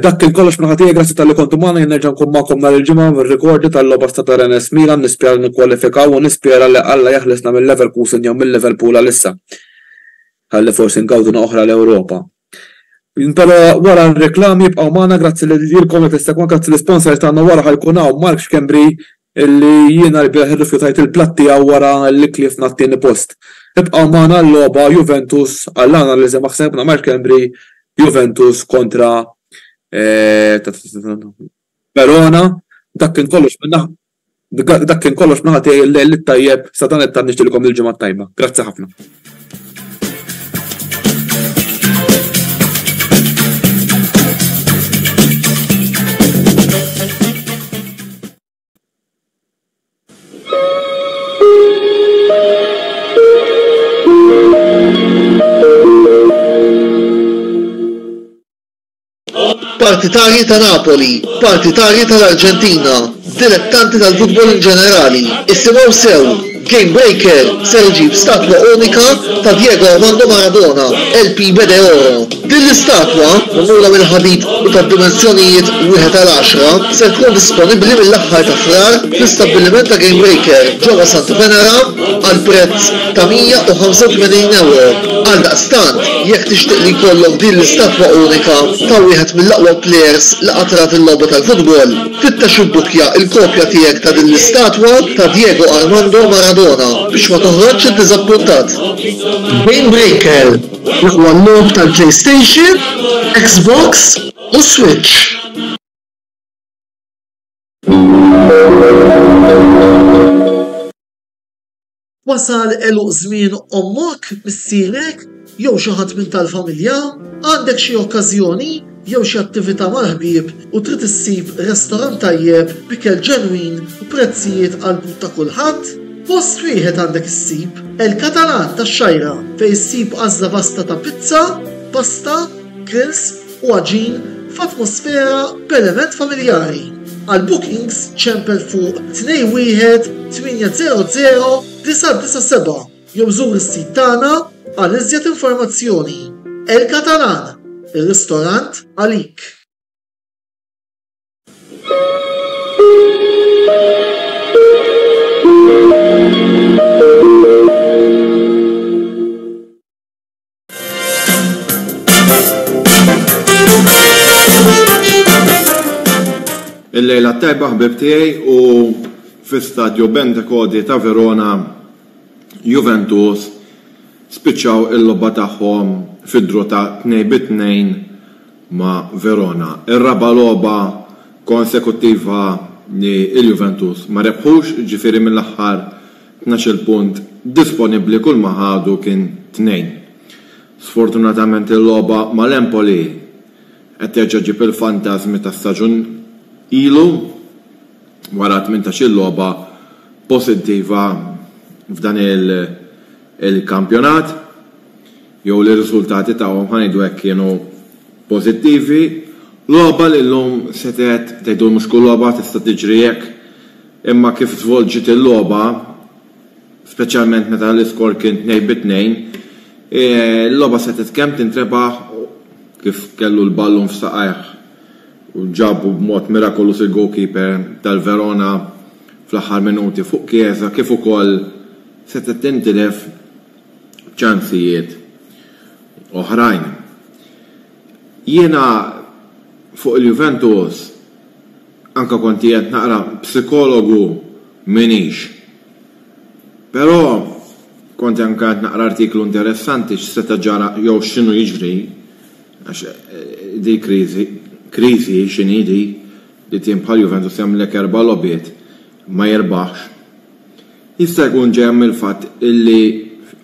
Dak il-kollox minħatija grazzi tal-li kontu magħna nerġa' nkun magħkom nhar il-ġimgħa mir-rikordi tal-logħba ta' RNS Milan nispjera nikkwalifikaw u nispjera li Alla jaħlisna mill-Leverkusen jew mill-Liverpool għalissa. Ħalli forsi nkawduna oħra l-Ewropa. Però wara r-reklami jibqgħu magħna grazzi li dilkom li tistegħu grazzi l-sponsors tagħna wara ħajkun hawn Mark Schembri illi jiena l-biraħ irrifjutajt il-platti għaw wara l-ikli f'nat-tieni post. Ibqa' magħna l-logħba Juventus għall-analiżi maħsebna Mark Embry Juventus kontra Verona, dak kien kollox minna ħati l-tajjeb sa dan qed nixtilkom il-ġimgħa tajba. Grazzi ħafna. Partitarji ta' Napoli, partitarji tal-Arġentina, dilettanti tal-futbol in ġenerali, isimgħu sew, Game Breaker ser iġib statwa unika ta' Diego Armando Maradona, LP Bede Oro. Din l-istatwa, magħmula mill-ħadid u tad-dimensjonijiet 1/10, ser tkun disponibbli mill-aħħar ta' frar fl-istabbiliment ta' Game Breaker ġewwa Sant Venera għal prezz ta' €185. Għaldaqstant, jekk tixtieq li jkollok din l-istatwa unika ta' wieħed mill-aqwa players li qatrat il-logħba tal-futbol, tittex ibbukja il-kopja tiegħek ta' din l-istatwa ta' Diego Armando Maradona biex ma toħroġx iddiżappuntat. Game Breaker, l-aqwa logħob tal-PlayStation, Xbox u Switch. Wasal eluq żmien ommok, missierek, jew xi ħadd minn tal-familja, għandek xi okkażjoni jew xi attività mal-ħbieb u trid issib restorant tajjeb bikel ġenwin u prezzijiet qalbu ta' kulħadd, post wieħed għandek issib El-Katalan tax-Xajra fejn issib għażla vasta ta' pizza, pasta, grills u għaġin f'atmosfera b'element familjari. Għal bookings ċempel fuq 21-800-997 jew żur is-sit tagħna għal iżjed informazzjoni. El-Katalan, ir-ristorant għalik. Il-lejla tajba ħbib tiegħi u fi-stadju Bentekodi ta' Verona Juventus spiċċaw il-logħba tagħhom fid-dru ta' 2-2 ma' Verona. Ir-raba logħba konsekuttiva li il-Juventus ma rebħux, ġifieri mill-aħħar 12 punt disponibbli kull ma ħadu kien 2. Sfortunatament il-logħba mal-Empoli qed terġa' ġib il-fantasmi tas-staġun ilu wara 18 logħba pożittiva f'dan il-kampjonat jew l-riżultati tagħhom ħanejdu hekk kienu pożittivi. Logħba li llum setet tgħidu mhux kull logħba tista' tiġri hekk, imma kif żvolġiet il-logħba, speċjalment meta l-iskor kien 2-2, l-logħba setet kemm tintrebaħ kif kellu l-ballun f'saqajh u ġabu b'mod mirakolus il-goalkeeper tal-Verona fl-aħħar minuti fuq Chiesa kif ukoll setet tintilef ċansijiet oħrajn. Jiena fuq il-Juventus anka konti qed naqra psikologu minix. Però konti anka qed naqra artiklu interessanti x'seta' ġara jew x'inhu jiġri għax di kriżi x'inhi di li tim bħal Juventus jagħmlek 4 logħbiet ma jirbaħx. Jista' jkun ġej mill-fatt illi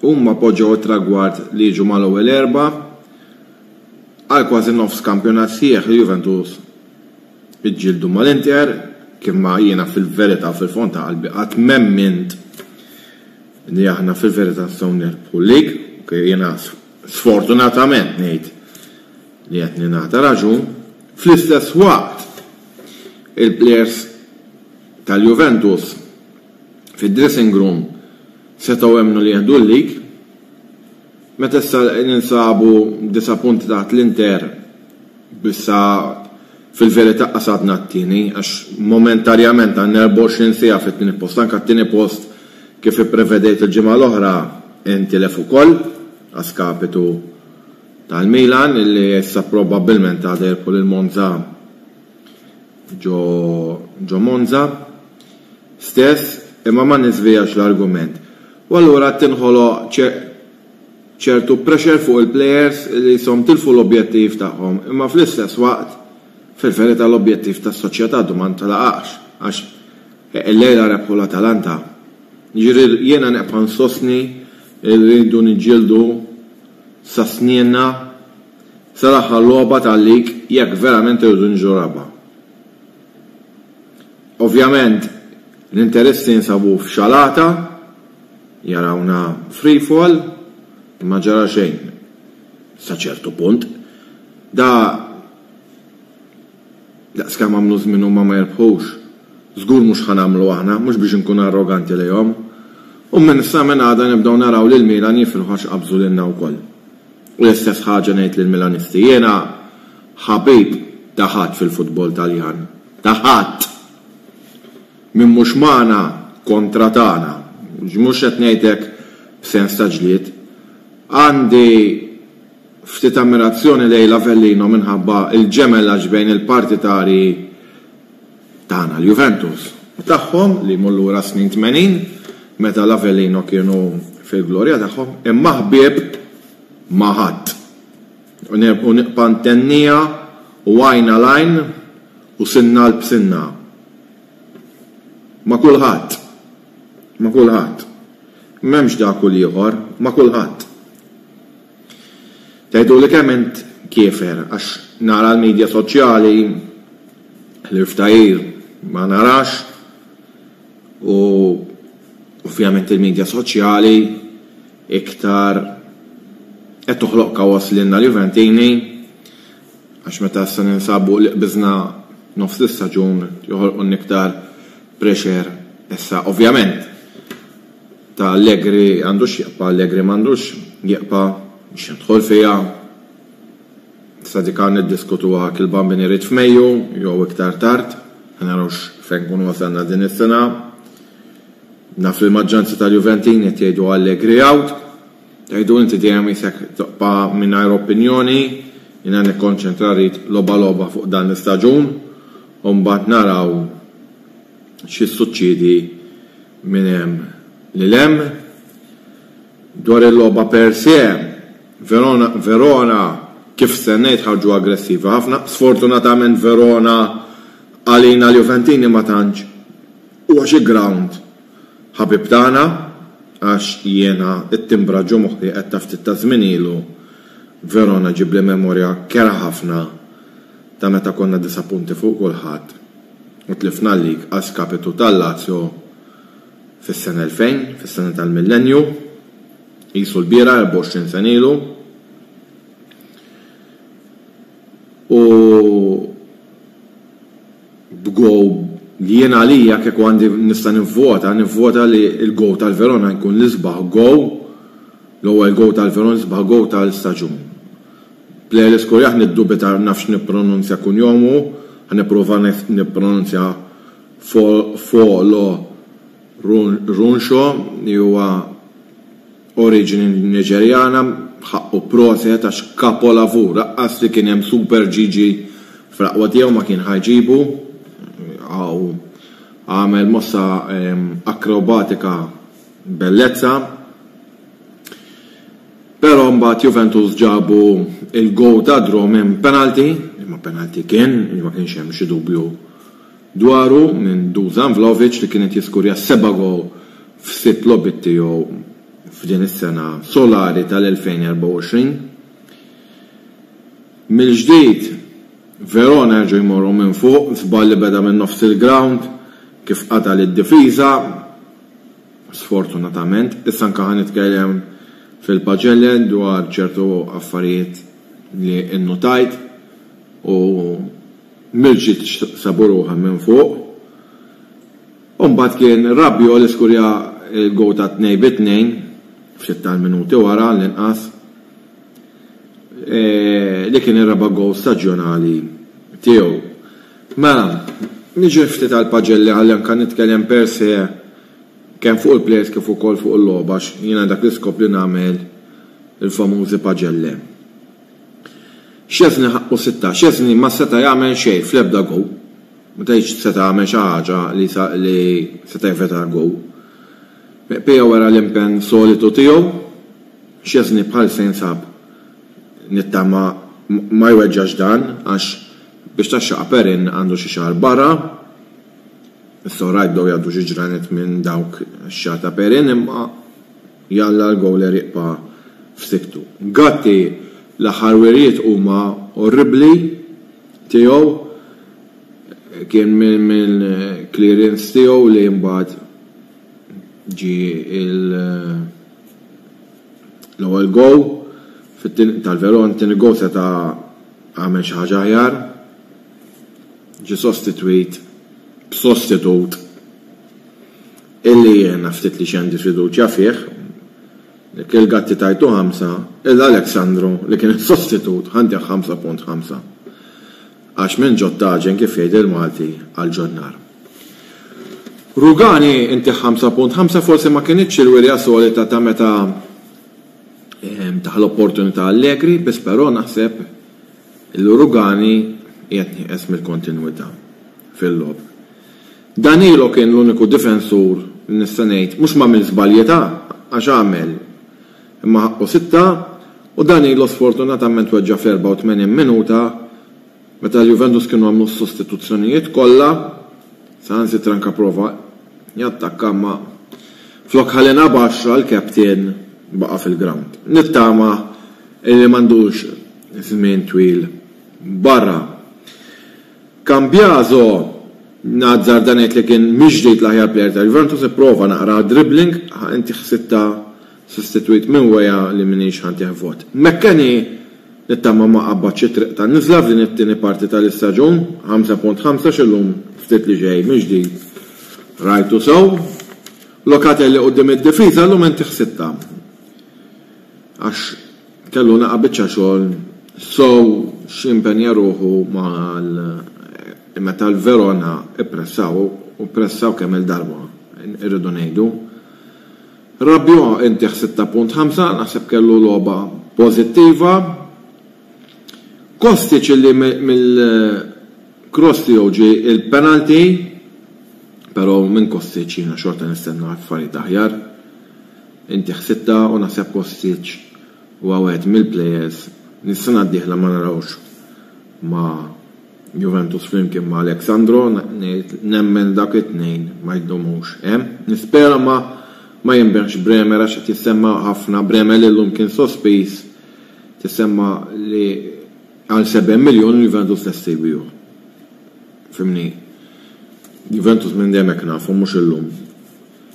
huma poġġew it-tragward li jiġu mal-ewwel 4 għal kważi nofs kampjonat sieħ il-Juventus iġġieldu mal-Inter kif ma jiena fil-verità fil-fond ta' qalbi qatt m'emmint li aħna fil-verità nistgħu nerbħu lig, jiena sfortunatament ngħid li qed ningħata raġun. Fl-istess waqt il-plejers tal-Juventus fid-dressing room setgħu jemmnu li jieħdu l-lig. Meta issa ninsabu 9 punti taħt l-Inter bissa fil-verità qasadna t-tieni għax momentarjament għandna 24 siegħa fit-tieni post, anke t-tieni post kif ipprevedejt il-ġimgħa l-oħra intilef ukoll għaskapitu tal-Milan illi issa probabbilment għadha jirpu lil Monza ġo Monza. stess, imma ma nisvijax l-argument. U allura tinħoloq ċertu pressure fuq il-plejers li jisom tilfu l-objettiv tagħhom, imma fl-istess waqt fil-verità l-objettiv tas-soċjetà du ma ntalaqax għax il-lejla rebħu l-Atalanta. Jiġri jiena neqpa nsostni rridu niġġieldu sa snienna saraħħa l-logħba tal-lig jekk verament irridu nġurabha. Ovvjament l-interessi nsabu f'xalata, jarawna free fall, imma ġara xejn. Sa ċertu punt, skam għamlu żmien huma ma jirbħux. Żgur mhux ħanamlu aħna, mhux biex nkun arroganti lejhom. U minn issa minn għada nibdew naraw lil Milan jifilħu għax qabżu lilna wkoll. U l-istess ħaġa ngħid lil Milanisti. Jiena ħabib taħat fil-futbol Taljan. Taħat. Minn mhux magħna kontra tagħna. Mhux qed ngħidlek b'sens ta' ġlied. Għandi ftit ammirazzjoni lejn Avellino minħabba il-ġemel bejn il-partitari tagħna l-Juventus tagħhom li jmur lura snin 80 meta l-Avellino kienu fil-glorja tagħhom imma ħbieb ma' ħadd. U niqpa ntennija u għajna lajn u sinna l-bsinna. Ma' kulħadd. Ma' kulħadd. M'hemmx dak u ieħor, ma' kulħadd. Tgħidu li kemm int kiefer għax nara l-medja soċjali l-irftajir ma narax u ovvjament il-medja soċjali iktar qed toħloq kawas lilna l-Juventini għax meta issa ninsabu li qbiżna nofs is-staġun joħolqu iktar pressure issa ovvjament ta' Allegri għandux jeqpa' Allegri m'għandux jeqpa' biex nidħol fiha. Issa dik għan niddiskutuha il-Bambini irid f'Mejju jew iktar tard, narawx fejn kunu wasalna din is-sena. Naf il-maġġanza tal-Juventini qed jgħidu Allegri out, jgħidu inti dejjem isek toqpa' mingħajr opinjoni, jiena nikkonċentra rid logħba fuq dan l-istaġun u mbagħad naraw x'issuċċiedi minn hemm lil hemm. Dwar il-logħba per se, Verona kif sennejt ħarġu aggressiva ħafna. Sfortunatament Verona għalina l-Juventini ma tantx huwa xi ground ħabib tagħna għax jiena it-timbra ġu moħħi qed taf ftit ta' żmien ilu Verona ġib li memorja kera ħafna ta' meta konna 9 punti fuq kulħadd u tlifna l-lig għas kapitu tal-Lazio fis-sena 2000, fis-sena tal-millenju. Jisu l-bira 24 sen ilu u b'gow li jiena għalija kieku għandi nista' nivvota li l-gow tal-Verona jkun l-isbaħ gow l-ewwel gow tal-Verona isbaħ gow tal-staġun. Plej l-iskurjaħ niddubita nafx nippronunzja kunjomu, ħanipprova nippronunzja Folo Runxo li huwa origini Niġerjana ħaqqu proset għax kapolavur raqqas li kien hemm Super Gigi fl-aqwa tiegħu ma kien ħajġibu għaw għamel mossa akrobatika bellezza. Però mbagħad Juventus ġabu il-gow ta' dru minn penalti, imma penalti kien, ma kienx hemm xi dubju dwaru minn Dusan Vlahovic li kienet jiskurja 7 gow f'6 logħbiet tiegħu f'din is-sena solari tal-2024. Mill-ġdid Verona ġew jmorru minn fuq, żball li beda minn nofs il-ground kif qatal id-difiża. Sfortunatament, issa anke ħa nitkellem fil-paġelle dwar ċertu affarijiet li innotajt u mill-ġdid saburuha minn fuq. U mbagħad kien Rabbio l-iskurja il-gow ta' 2-2 f'xitt tal-minuti wara l-inqas li kien ir-raba' gow staġjonali tiegħu. Mela, niġi ftit tal-paġelli ħalli anke nitkellem per se kemm fuq il-plejers kif ukoll fuq il-logħba jiena dak l-iskop li nagħmel il-famużi paġelli. X'eżni ħaqqu 16, x'eżni ma seta' jagħmel xejn fl-ebda gow. Ma tgħidx se tagħmel xi ħaġa li se tevita gow. Pija wara l-impenn solitu tiegħu x'jeżni bħal se jinsab nittama ma jweġġax dan għax biex taxxaq Perin għandu xi xahar barra. Issa rajt dew jgħaddu xi ġranet minn dawk ix-xahar ta' Perin imma jalla l-gowler jiqpa' f'siktu. Gatti l-aħħar werijiet huma orribli tiegħu kien mill-clearance tiegħu li mbagħad ġi l-ewwel gow tal-Veron tieni gow seta' għamel xi ħaġa aħjar. Ġi sostitut illi jiena ftit li xendi fiduċja fih. Dik il-Gatti tajtu 5, il-Aleksandru li kien sostitut ħandi 5.5. Għax minn ġottaġen kif jgħid il-Malti għal-ġonnar. Rugani inti 5.5 forsi ma kienitx il-wirja solita ta' meta taħ l-opportunità Allegri, biss però naħseb il-Rugani qiegħed nieqes mill-kontinwità fil-lob. Danilo kien l-uniku difensur li nista' ngħid mhux m'għamil żbaljetà għax għamel imma ħaqqu 6 u Danilo sfortunatament weġġa f'84 minuta meta l-Juventus kienu għamlu s-sostituzzjonijiet kollha sanzi tranka prova jattakka ma flok ħalena baxxa l-kapten baqa' fil-ground. Nittama li m'għandux żmien twil barra. Cambiaso nazzar dan li kien miġdejt l-aħjar plejer tal-Juventus ipprova naqra dribbling inti ħsitta sostituit minn weja li minix ħanti vot. Mekkani nittama ma qabbaċ triq ta' nizla f'din it-tieni parti tal-istaġun 5.5 xillum ftit li ġej miġdejt rajtu sew Locatelli qudiem id-difiża llum inti ħsitta. Għax kellu naqa' biċċa xogħol sew x'impenja ruħu meta l-Verona ippressaw u pressaw kemm il-darba irridu ngħidu. Rabiot inti 6.5 naħseb kellu logħba pożittiva. Kostic li mill-cross tiegħu ġie il-penalty, però minn Kostic jiena xorta nistenna affarijiet aħjar. Inti 6 u naħseb Kostic huwa wieħed mill-players nis-sena d-dieħla ma narawx ma' Juventus flimkien ma' Aleksandro nemmen dak it-tnejn ma jdumux. Nispera ma jimberx Bremer għax tissemma ħafna Bremer li l-lum kien sospiż tissemma li għal 7 miljon Juventus testibiju. Fimni, Juventus minn demek nafu mhux illum.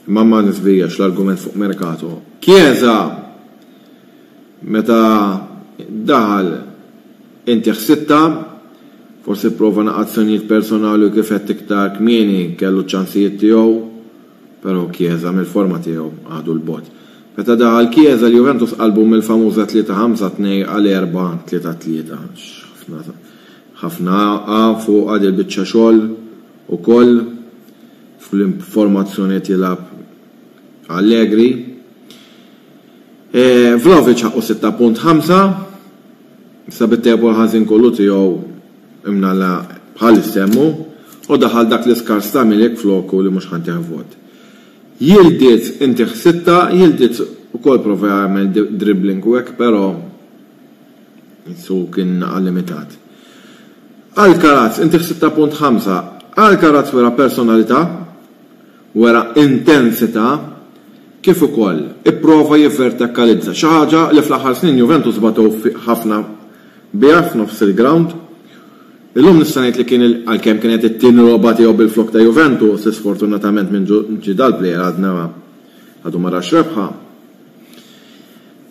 Imma ma nisbijax l-argument fuq merkato. Chiesa meta daħal inti ħsitta forsi prova naqazzjonijiet personali u kif qed iktar kmieni kellu ċansijiet tiegħu, però Chiesa mill-forma tiegħu għadu l-bot. Meta daħal Chiesa l-Juventus qalbu mill-famuża 3-5-2 għal 4-3-3. Ħafna fuq għad il-biċċa xogħol ukoll fl-informazzjoni jilgħab Allegri. Vlahovic ħaqqu 6.5 sabit-tebu ħażin kollu tiegħu imnalla bħal issemmu u daħal dak l-iskars ta' Milik floku li mhux ħanti vot. Yildiz inti 6, Yildiz ukoll prova jagħmel dribbling u hekk, però su kien limitat. Alcaraz inti 6.5, Alcaraz wera personalità, wera intensità, kif ukoll ipprova jivvertikalizza xi ħaġa li fl-aħħar snin Juventus bagħtu ħafna biha f'nofs il-ground. Illum nista' ngħid li kien għalkemm kienet it-tieni logħba tiegħu bil-flok ta' Juventus, sfortunatament minn ġi dal-plejer għadna għadu ma rax rebħa.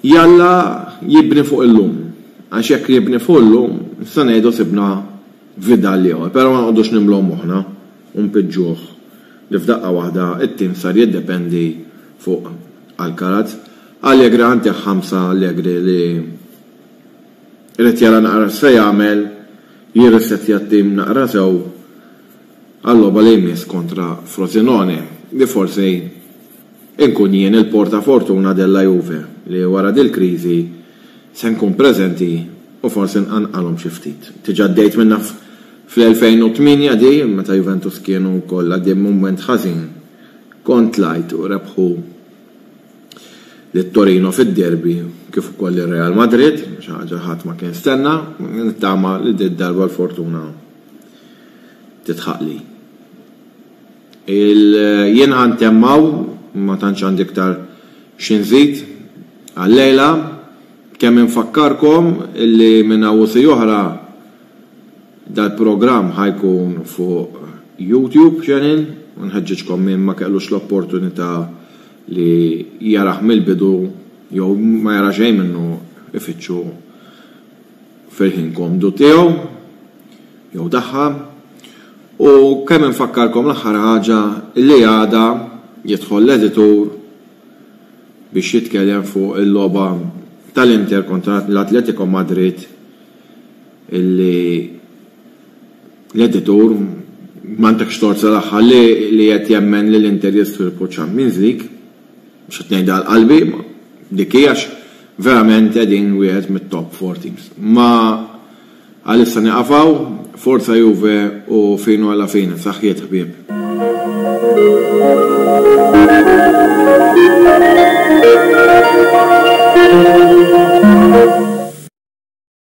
Jalla jibni fuq illum. Għax jekk jibni fuq illum, nista' ngħidu sibna Vidal li ieħor, però ma nqogħdux nimlhom moħħna u npiġġuh li f'daqqa waħda it-tim sar jiddependi fuq Alcaraz. Allegri għandi 5 Allegri li irid jara naqra se jagħmel jirrisettja t-tim naqra sew għall-logħba li jmiss kontra Frosinone li forsi inkun jien il-porta fortuna della Juve li wara dil-kriżi se nkun preżenti u forsi nqanqalhom xi ftit. Tiġa ddejt minna Fl-2008 di, meta Juventus kienu kollha di moment ħażin, kont lajt u rebħu lit-Torino fid-derbi kif ukoll ir-Real Madrid, xi ħaġa ħadd ma kien stenna, nittama li d-darba l-fortuna titħaq li. Jien ħantemmaw ma tantx għandi iktar xi nżid għal-lejla kemm infakkarkom illi minn awwasi oħra dal-programm ħajkun fuq YouTube channel u nħeġġeġkom minn ma kellux l-opportunità li jaraħ mill-bidu jew ma jara xejn minnu ifittxu fil-ħin komdu tiegħu jew daħħa u kemm infakkarkom l-aħħar ħaġa li għada jidħol l-editur biex jitkellem fuq il-logħba tal-Inter kontra l-Atletico Madrid illi l-editur m'għandekx torza l-aħħar li qed jemmen li l-Inter jistilpu Champions League biex qed ngħidha l-qalbi dik hija verament qegħdin wieħed mit-top 4 teams. Ma għalissa niqafaw forza Juve u finu alla fine saħħiet ħbieb.